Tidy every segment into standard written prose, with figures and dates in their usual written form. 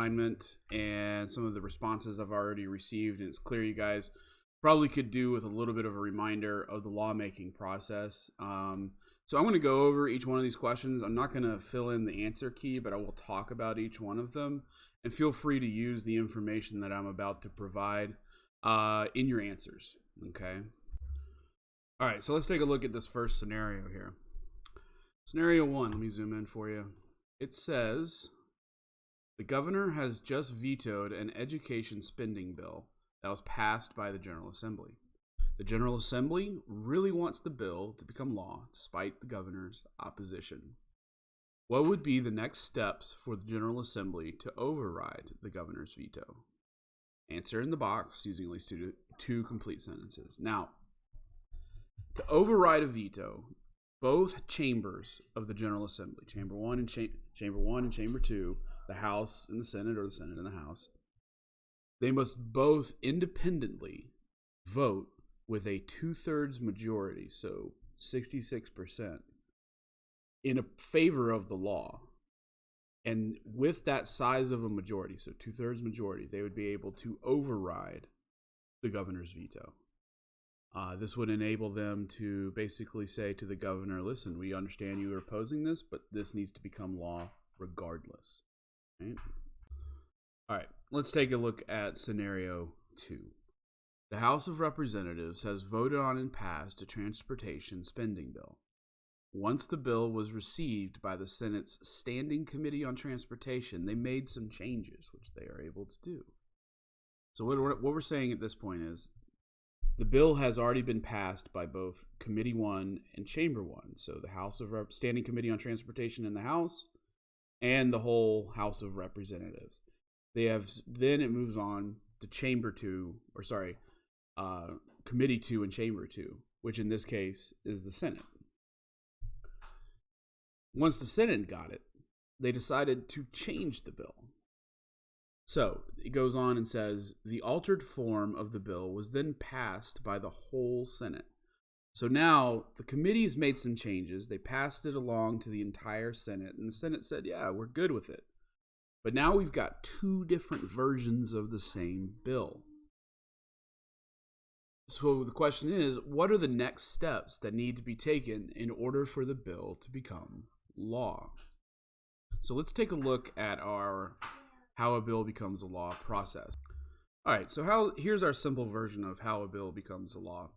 assignment and some of the responses I've already received, and it's clear you guys probably could do with a little bit of a reminder of the lawmaking process. So I'm going to go over each one of these questions. I'm not going to fill in the answer key, but I will talk about each one of them. And feel free to use the information that I'm about to provide in your answers. Okay. All right, so let's take a look at this first scenario here. Scenario 1, let me zoom in for you. It says, the governor has just vetoed an education spending bill that was passed by the General Assembly. The General Assembly really wants the bill to become law, despite the governor's opposition. What would be the next steps for the General Assembly to override the governor's veto? Answer in the box using at least two complete sentences. Now, to override a veto, both chambers of the General Assembly, Chamber 1 and Chamber 2, the House and the Senate, or the Senate and the House, they must both independently vote with a 2/3 majority, so 66%, in favor of the law. And with that size of a majority, so 2/3 majority, they would be able to override the governor's veto. This would enable them to basically say to the governor, listen, we understand you are opposing this, but this needs to become law regardless. Right? All right, let's take a look at scenario 2. The House of Representatives has voted on and passed a transportation spending bill. Once the bill was received by the Senate's Standing Committee on Transportation, they made some changes, which they are able to do. So what we're saying at this point is the bill has already been passed by both Committee 1 and Chamber 1. So the House of Standing Committee on Transportation in the House and the whole House of Representatives. Then it moves on to Committee 2 and Chamber 2, which in this case is the Senate. Once the Senate got it, they decided to change the bill. So it goes on and says, the altered form of the bill was then passed by the whole Senate. So now the committees made some changes. They passed it along to the entire Senate, and the Senate said, yeah, we're good with it. But now we've got two different versions of the same bill. So the question is, what are the next steps that need to be taken in order for the bill to become law? So let's take a look at how a bill becomes a law process. All right, so here's our simple version of how a bill becomes a law.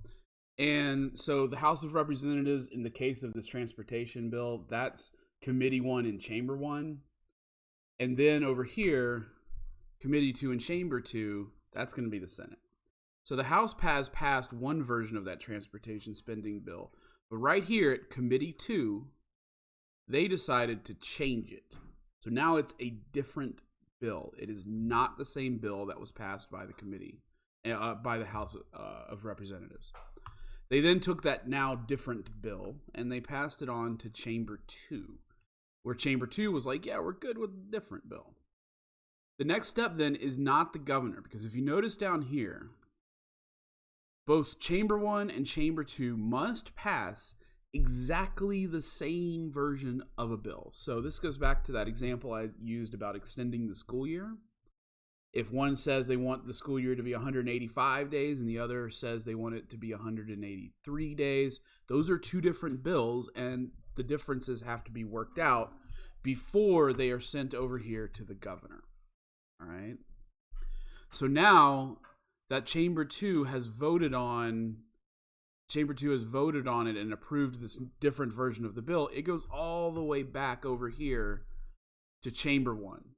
And so the House of Representatives, in the case of this transportation bill, that's Committee 1 and Chamber 1. And then over here, Committee 2 and Chamber 2, that's going to be the Senate. So the House has passed one version of that transportation spending bill. But right here at Committee 2, they decided to change it. So now it's a different bill. It is not the same bill that was passed by the committee, by the House of Representatives. They then took that now different bill and they passed it on to Chamber 2, where Chamber 2 was like, yeah, we're good with a different bill. The next step then is not the governor, because if you notice down here, both Chamber 1 and Chamber 2 must pass exactly the same version of a bill. So this goes back to that example I used about extending the school year. If one says they want the school year to be 185 days and the other says they want it to be 183 days, those are two different bills, and the differences have to be worked out before they are sent over here to the governor. All right. So now that Chamber 2 has voted on it and approved this different version of the bill, it goes all the way back over here to Chamber 1.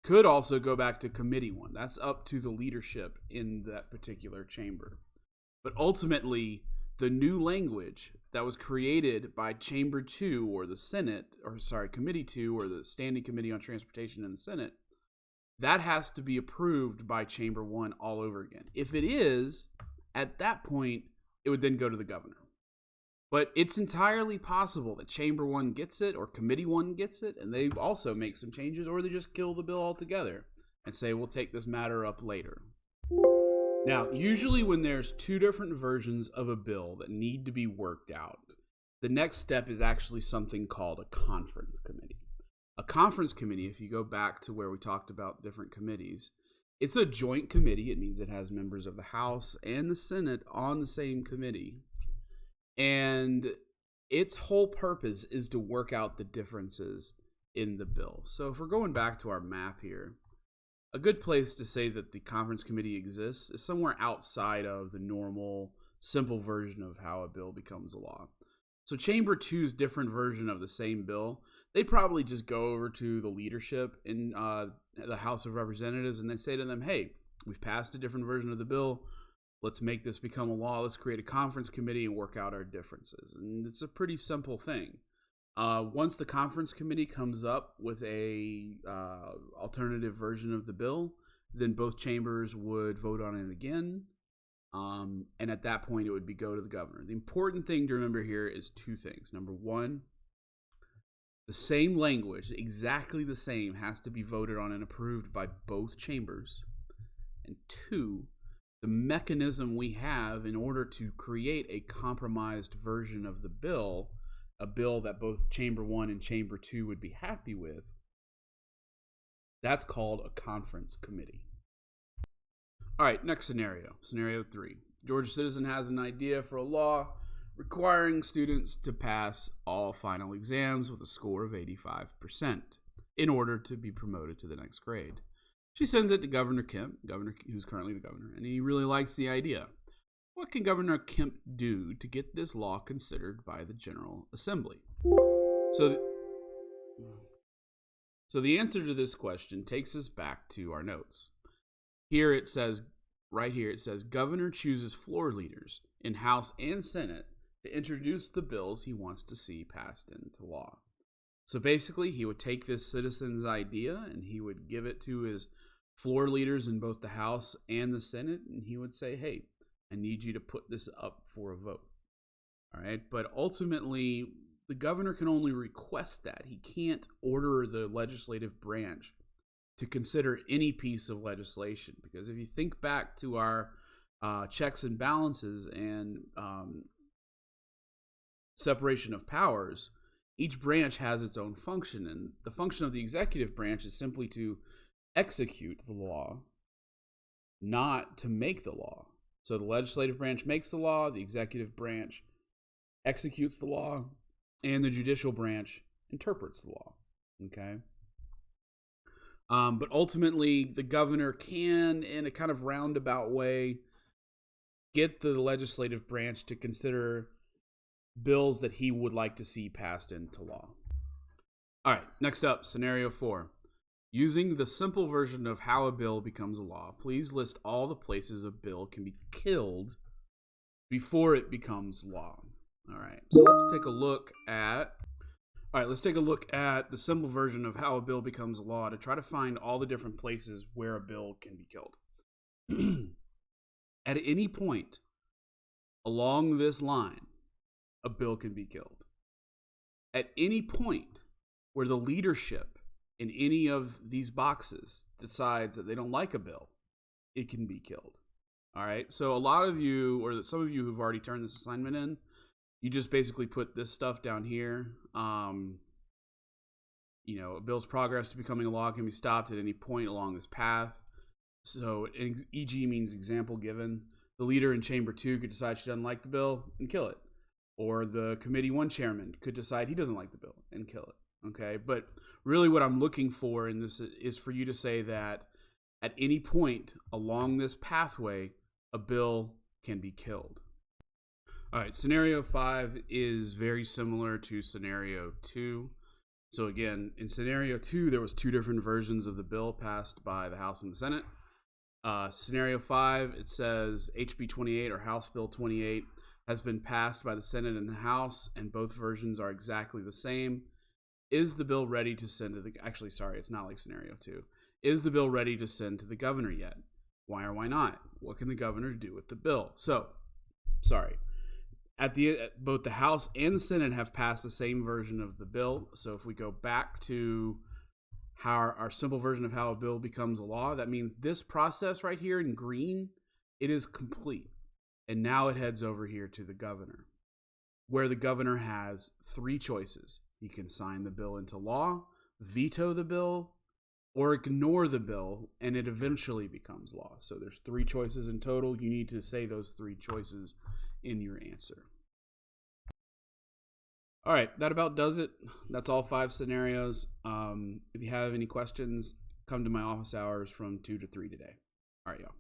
Could also go back to Committee 1. That's up to the leadership in that particular chamber. But ultimately, the new language that was created by Chamber 2 or the Committee 2 or the Standing Committee on Transportation in the Senate, that has to be approved by Chamber 1 all over again. If it is, at that point, it would then go to the governor. But it's entirely possible that Chamber 1 gets it or Committee 1 gets it, and they also make some changes, or they just kill the bill altogether and say, we'll take this matter up later. Now, usually when there's two different versions of a bill that need to be worked out, the next step is actually something called a conference committee. A conference committee, if you go back to where we talked about different committees, it's a joint committee. It means it has members of the House and the Senate on the same committee. And its whole purpose is to work out the differences in the bill. So if we're going back to our map here, a good place to say that the conference committee exists is somewhere outside of the normal, simple version of how a bill becomes a law. So Chamber 2's different version of the same bill, they probably just go over to the leadership in the House of Representatives and they say to them, hey, we've passed a different version of the bill. Let's make this become a law. Let's create a conference committee and work out our differences. And it's a pretty simple thing. Once the conference committee comes up with a alternative version of the bill, then both chambers would vote on it again. And at that point, it would go to the governor. The important thing to remember here is two things. Number one, the same language, exactly the same, has to be voted on and approved by both chambers. And two, the mechanism we have in order to create a compromised version of the bill, a bill that both Chamber 1 and Chamber 2 would be happy with, that's called a conference committee. All right, next scenario. Scenario 3. Georgia citizen has an idea for a law requiring students to pass all final exams with a score of 85% in order to be promoted to the next grade. She sends it to Governor Kemp, who's currently the governor, and he really likes the idea. What can Governor Kemp do to get this law considered by the General Assembly? So the answer to this question takes us back to our notes. Here it says, right here, it says, Governor chooses floor leaders in House and Senate to introduce the bills he wants to see passed into law. So basically, he would take this citizen's idea and he would give it to his floor leaders in both the House and the Senate, and he would say, hey, I need you to put this up for a vote. All right, but ultimately, the governor can only request that. He can't order the legislative branch to consider any piece of legislation, because if you think back to our checks and balances and separation of powers, each branch has its own function, and the function of the executive branch is simply to execute the law, not to make the law. So the legislative branch makes the law, the executive branch executes the law, and the judicial branch interprets the law. Okay? But ultimately, the governor can, in a kind of roundabout way, get the legislative branch to consider bills that he would like to see passed into law. All right, next up, scenario 4. Using the simple version of how a bill becomes a law, please list all the places a bill can be killed before it becomes law. All right, so let's take a look at the simple version of how a bill becomes a law to try to find all the different places where a bill can be killed. At any point along this line, a bill can be killed. At any point where the leadership in any of these boxes decides that they don't like a bill, it can be killed. All right, so a lot of you, or some of you who've already turned this assignment in, you just basically put this stuff down here. A bill's progress to becoming a law can be stopped at any point along this path. So EG means example given. The leader in Chamber 2 could decide she doesn't like the bill and kill it. Or the Committee 1 chairman could decide he doesn't like the bill and kill it. Okay, but really what I'm looking for in this is for you to say that at any point along this pathway, a bill can be killed. All right, scenario 5 is very similar to scenario 2. So again, in scenario 2, there was 2 different versions of the bill passed by the House and the Senate. Scenario 5, it says HB 28 or House Bill 28 has been passed by the Senate and the House, and both versions are exactly the same. Is the bill ready to send to the... Actually, sorry, it's not like scenario 2. Is the bill ready to send to the governor yet? Why or why not? What can the governor do with the bill? So, sorry. Both the House and the Senate have passed the same version of the bill. So if we go back to how our simple version of how a bill becomes a law, that means this process right here in green, it is complete. And now it heads over here to the governor, where the governor has 3 choices. He can sign the bill into law, veto the bill, or ignore the bill, and it eventually becomes law. So there's 3 choices in total. You need to say those 3 choices in your answer. All right, that about does it. That's all 5 scenarios. If you have any questions, come to my office hours from 2 to 3 today. All right, y'all.